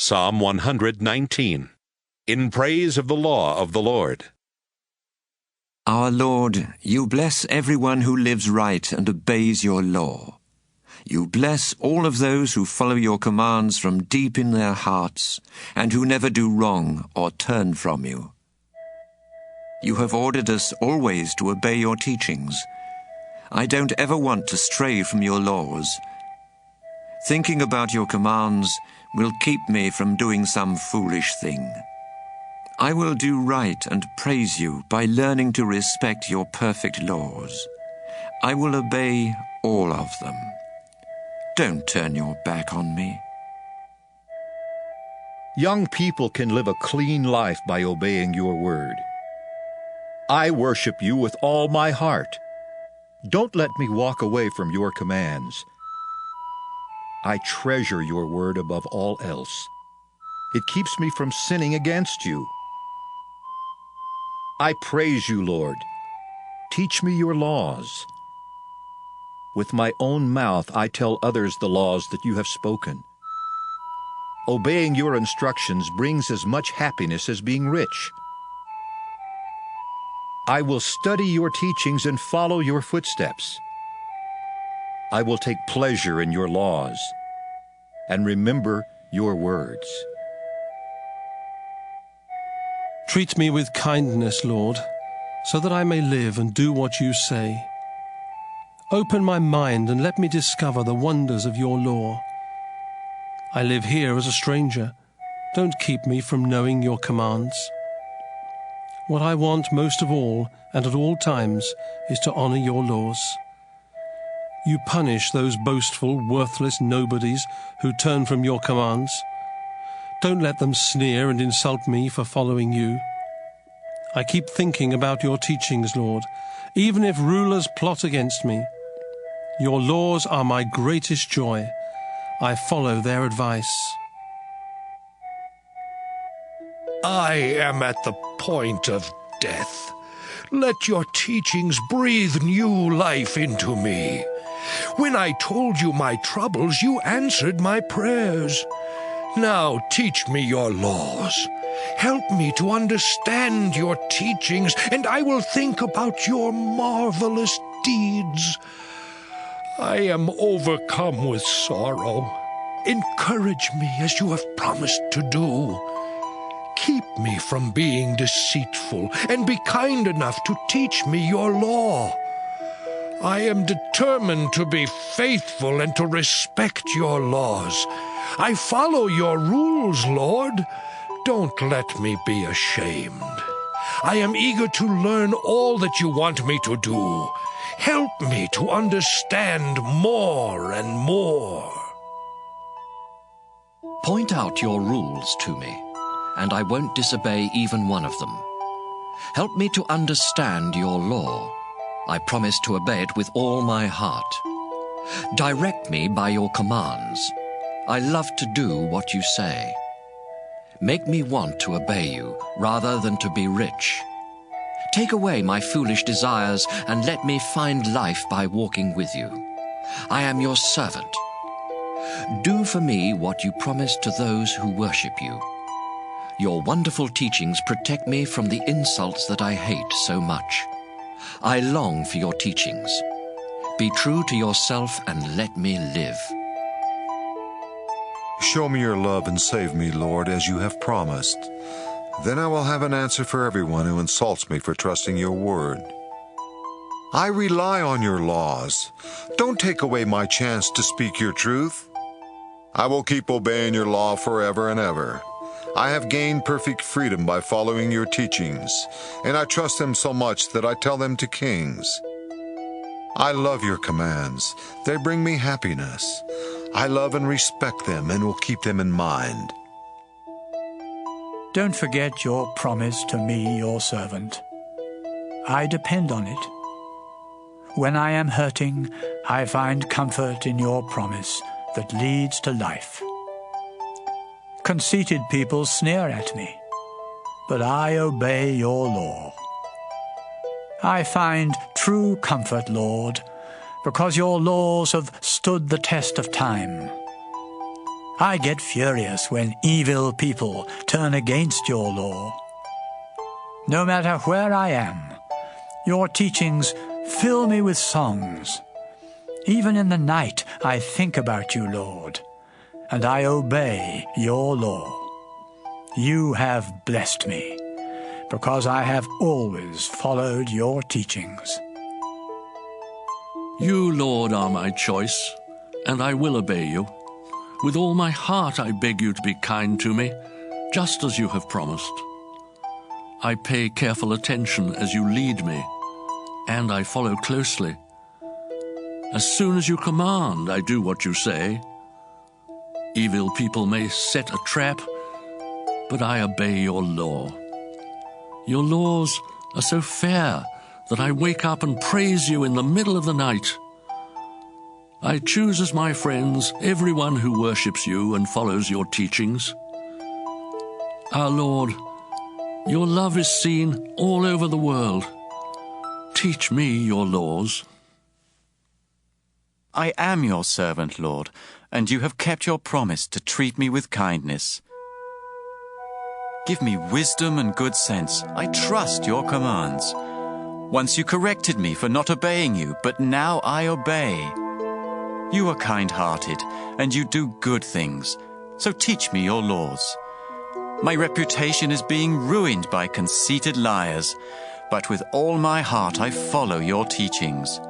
Psalm 119. In praise of the law of the Lord. Our Lord, you bless everyone who lives right and obeys your law. You bless all of those who follow your commands from deep in their hearts and who never do wrong or turn from you. You have ordered us always to obey your teachings. I don't ever want to stray from your laws. Thinking about your commands will keep me from doing some foolish thing. I will do right and praise you by learning to respect your perfect laws. I will obey all of them. Don't turn your back on me. Young people can live a clean life by obeying your word. I worship you with all my heart. Don't let me walk away from your commands. I treasure your word above all else. It keeps me from sinning against you. I praise you, Lord. Teach me your laws. With my own mouth I tell others the laws that you have spoken. Obeying your instructions brings as much happiness as being rich. I will study your teachings and follow your footsteps. I will take pleasure in your laws and remember your words. Treat me with kindness, Lord, so that I may live and do what you say. Open my mind and let me discover the wonders of your law. I live here as a stranger. Don't keep me from knowing your commands. What I want most of all and at all times is to honor your laws. You punish those boastful, worthless nobodies who turn from your commands. Don't let them sneer and insult me for following you. I keep thinking about your teachings, Lord, even if rulers plot against me. Your laws are my greatest joy. I follow their advice. I am at the point of death. Let your teachings breathe new life into me. When I told you my troubles, you answered my prayers. Now teach me your laws. Help me to understand your teachings, and I will think about your marvelous deeds. I am overcome with sorrow. Encourage me as you have promised to do. Keep me from being deceitful, and be kind enough to teach me your law. I am determined to be faithful and to respect your laws. I follow your rules, Lord. Don't let me be ashamed. I am eager to learn all that you want me to do. Help me to understand more and more. Point out your rules to me, and I won't disobey even one of them. Help me to understand your law. I promise to obey it with all my heart. Direct me by your commands. I love to do what you say. Make me want to obey you rather than to be rich. Take away my foolish desires and let me find life by walking with you. I am your servant. Do for me what you promised to those who worship you. Your wonderful teachings protect me from the insults that I hate so much. I long for your teachings. Be true to yourself and let me live. Show me your love and save me, Lord, as you have promised. Then I will have an answer for everyone who insults me for trusting your word. I rely on your laws. Don't take away my chance to speak your truth. I will keep obeying your law forever and ever. I have gained perfect freedom by following your teachings, and I trust them so much that I tell them to kings. I love your commands. They bring me happiness. I love and respect them and will keep them in mind. Don't forget your promise to me, your servant. I depend on it. When I am hurting, I find comfort in your promise that leads to life. Conceited people sneer at me, but I obey your law. I find true comfort, Lord, because your laws have stood the test of time. I get furious when evil people turn against your law. No matter where I am, your teachings fill me with songs. Even in the night I think about you, Lord, and I obey your law. You have blessed me, because I have always followed your teachings. You, Lord, are my choice, and I will obey you. With all my heart I beg you to be kind to me, just as you have promised. I pay careful attention as you lead me, and I follow closely. As soon as you command, I do what you say. Evil people may set a trap, but I obey your law. Your laws are so fair that I wake up and praise you in the middle of the night. I choose as my friends everyone who worships you and follows your teachings. Our Lord, your love is seen all over the world. Teach me your laws. I am your servant, Lord, and you have kept your promise to treat me with kindness. Give me wisdom and good sense. I trust your commands. Once you corrected me for not obeying you, but now I obey. You are kind-hearted, and you do good things, so teach me your laws. My reputation is being ruined by conceited liars, but with all my heart I follow your teachings.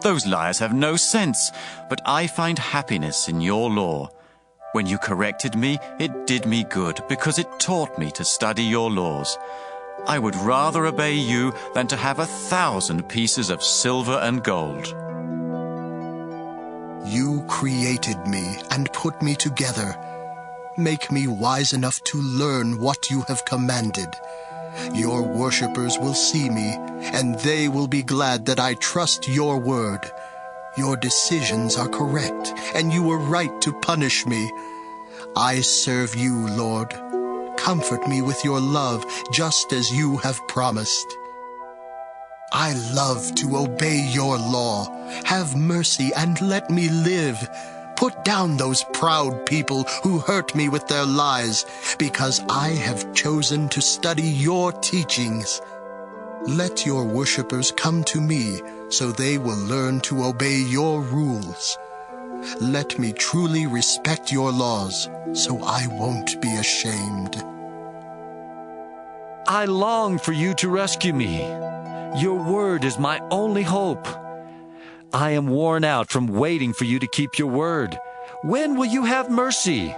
Those liars have no sense, but I find happiness in your law. When you corrected me, it did me good, because it taught me to study your laws. I would rather obey you than to have 1,000 pieces of silver and gold. You created me and put me together. Make me wise enough to learn what you have commanded. Your worshippers will see me, and they will be glad that I trust your word. Your decisions are correct, and you were right to punish me. I serve you, Lord. Comfort me with your love, just as you have promised. I love to obey your law. Have mercy and let me live. Put down those proud people who hurt me with their lies, because I have chosen to study your teachings. Let your worshippers come to me, so they will learn to obey your rules. Let me truly respect your laws, so I won't be ashamed. I long for you to rescue me. Your word is my only hope. I am worn out from waiting for you to keep your word. When will you have mercy?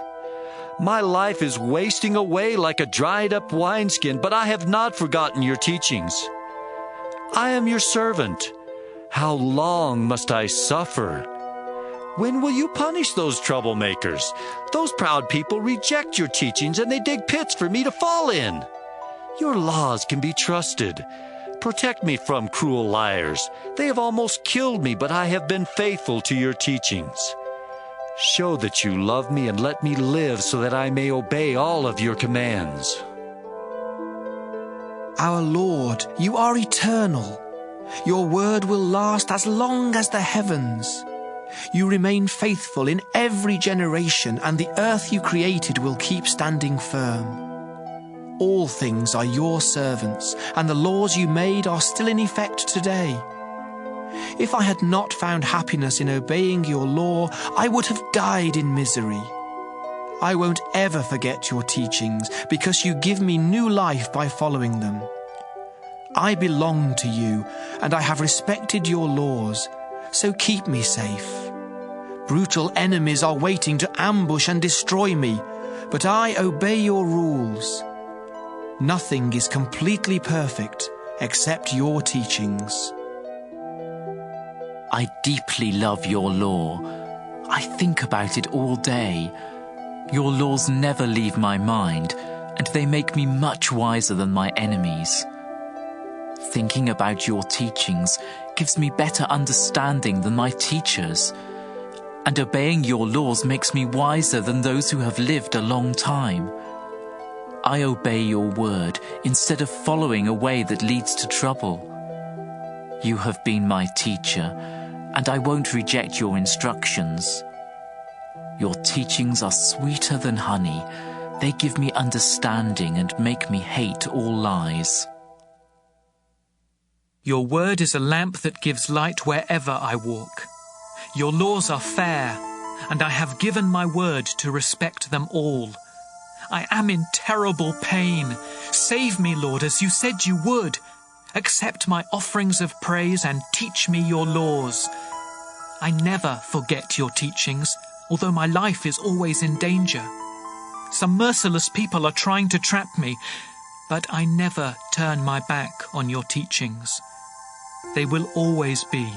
My life is wasting away like a dried-up wineskin, but I have not forgotten your teachings. I am your servant. How long must I suffer? When will you punish those troublemakers? Those proud people reject your teachings, and they dig pits for me to fall in. Your laws can be trusted. Protect me from cruel liars. They have almost killed me, but I have been faithful to your teachings. Show that you love me and let me live so that I may obey all of your commands. Our Lord, you are eternal. Your word will last as long as the heavens. You remain faithful in every generation, and the earth you created will keep standing firm. All things are your servants, and the laws you made are still in effect today. If I had not found happiness in obeying your law, I would have died in misery. I won't ever forget your teachings, because you give me new life by following them. I belong to you, and I have respected your laws, so keep me safe. Brutal enemies are waiting to ambush and destroy me, but I obey your rules. Nothing is completely perfect except your teachings. I deeply love your law. I think about it all day. Your laws never leave my mind, and they make me much wiser than my enemies. Thinking about your teachings gives me better understanding than my teachers, and obeying your laws makes me wiser than those who have lived a long time. I obey your word instead of following a way that leads to trouble. You have been my teacher, and I won't reject your instructions. Your teachings are sweeter than honey. They give me understanding and make me hate all lies. Your word is a lamp that gives light wherever I walk. Your laws are fair, and I have given my word to respect them all. I am in terrible pain. Save me, Lord, as you said you would. Accept my offerings of praise and teach me your laws. I never forget your teachings, although my life is always in danger. Some merciless people are trying to trap me, but I never turn my back on your teachings. They will always be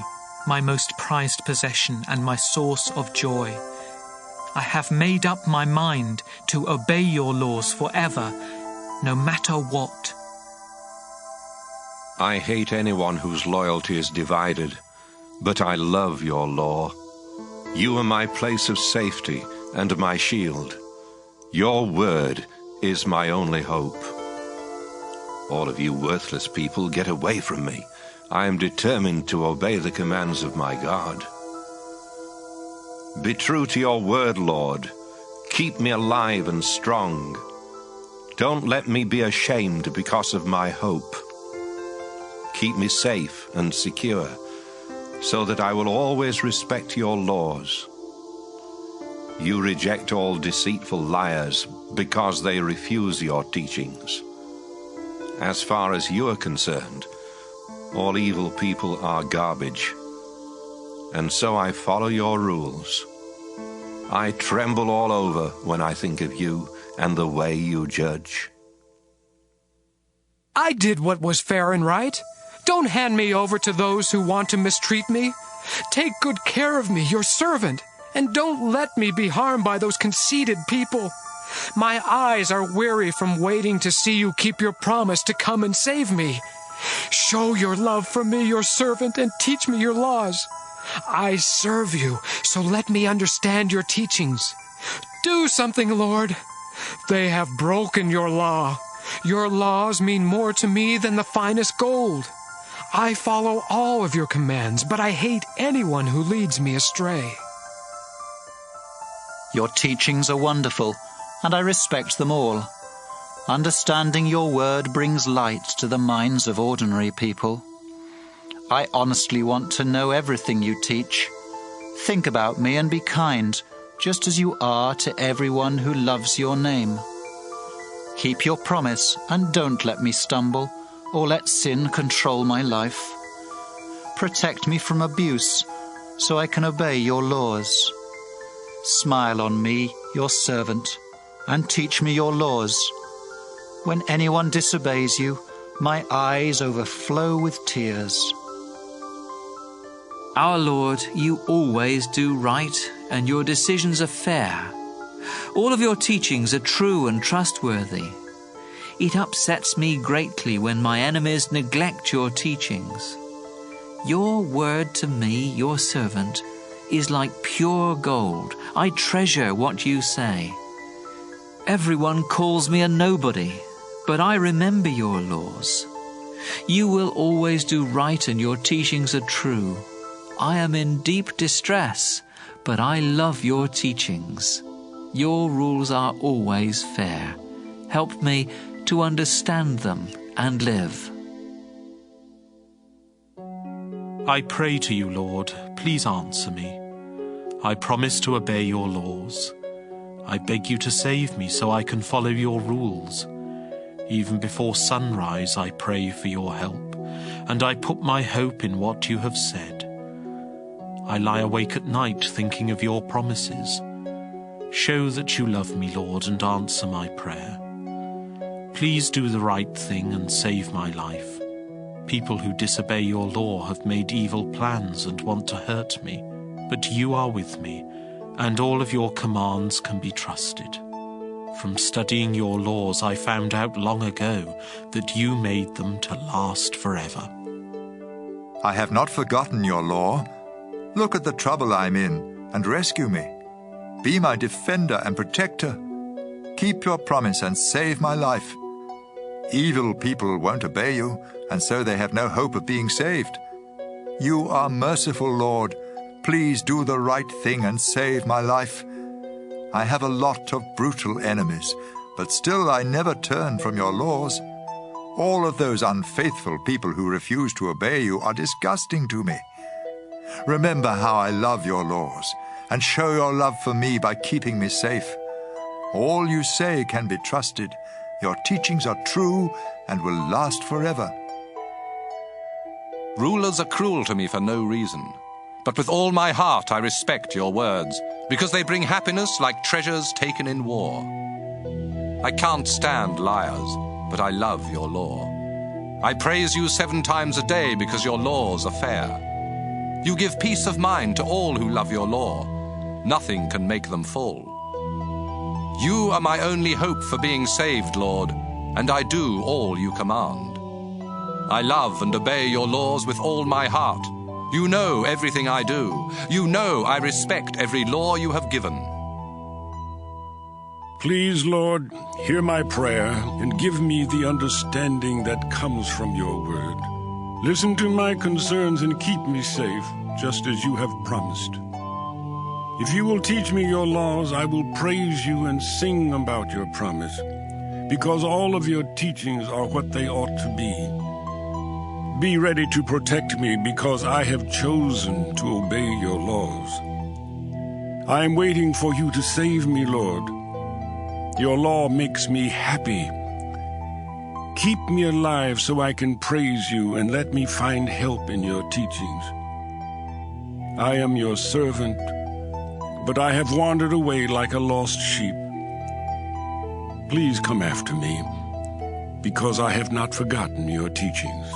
my most prized possession and my source of joy. I have made up my mind to obey your laws forever, no matter what. I hate anyone whose loyalty is divided, but I love your law. You are my place of safety and my shield. Your word is my only hope. All of you worthless people, get away from me. I am determined to obey the commands of my God. Be true to your word, Lord. Keep me alive and strong. Don't let me be ashamed because of my hope. Keep me safe and secure, so that I will always respect your laws. You reject all deceitful liars because they refuse your teachings. As far as you are concerned, all evil people are garbage, and so I follow your rules. I tremble all over when I think of you and the way you judge. I did what was fair and right. Don't hand me over to those who want to mistreat me. Take good care of me, your servant, and don't let me be harmed by those conceited people. My eyes are weary from waiting to see you keep your promise to come and save me. Show your love for me, your servant, and teach me your laws. I serve you, so let me understand your teachings. Do something, Lord. They have broken your law. Your laws mean more to me than the finest gold. I follow all of your commands, but I hate anyone who leads me astray. Your teachings are wonderful, and I respect them all. Understanding your word brings light to the minds of ordinary people. I honestly want to know everything you teach. Think about me and be kind, just as you are to everyone who loves your name. Keep your promise and don't let me stumble or let sin control my life. Protect me from abuse so I can obey your laws. Smile on me, your servant, and teach me your laws. When anyone disobeys you, my eyes overflow with tears. Our Lord, you always do right, and your decisions are fair. All of your teachings are true and trustworthy. It upsets me greatly when my enemies neglect your teachings. Your word to me, your servant, is like pure gold. I treasure what you say. Everyone calls me a nobody, but I remember your laws. You will always do right, and your teachings are true. I am in deep distress, but I love your teachings. Your rules are always fair. Help me to understand them and live. I pray to you, Lord, please answer me. I promise to obey your laws. I beg you to save me so I can follow your rules. Even before sunrise I pray for your help, and I put my hope in what you have said. I lie awake at night thinking of your promises. Show that you love me, Lord, and answer my prayer. Please do the right thing and save my life. People who disobey your law have made evil plans and want to hurt me, but you are with me, and all of your commands can be trusted. From studying your laws, I found out long ago that you made them to last forever. I have not forgotten your law. Look at the trouble I'm in and rescue me. Be my defender and protector. Keep your promise and save my life. Evil people won't obey you, and so they have no hope of being saved. You are merciful, Lord. Please do the right thing and save my life. I have a lot of brutal enemies, but still I never turn from your laws. All of those unfaithful people who refuse to obey you are disgusting to me. Remember how I love your laws, and show your love for me by keeping me safe. All you say can be trusted. Your teachings are true and will last forever. Rulers are cruel to me for no reason, but with all my heart I respect your words, because they bring happiness like treasures taken in war. I can't stand liars, but I love your law. I praise you 7 times a day because your laws are fair. You give peace of mind to all who love your law. Nothing can make them full. You are my only hope for being saved, Lord, and I do all you command. I love and obey your laws with all my heart. You know everything I do. You know I respect every law you have given. Please, Lord, hear my prayer and give me the understanding that comes from your word. Listen to my concerns and keep me safe, just as you have promised. If you will teach me your laws, I will praise you and sing about your promise, because all of your teachings are what they ought to be. Be ready to protect me, because I have chosen to obey your laws. I am waiting for you to save me, Lord. Your law makes me happy. Keep me alive so I can praise you, and let me find help in your teachings. I am your servant, but I have wandered away like a lost sheep. Please come after me, because I have not forgotten your teachings.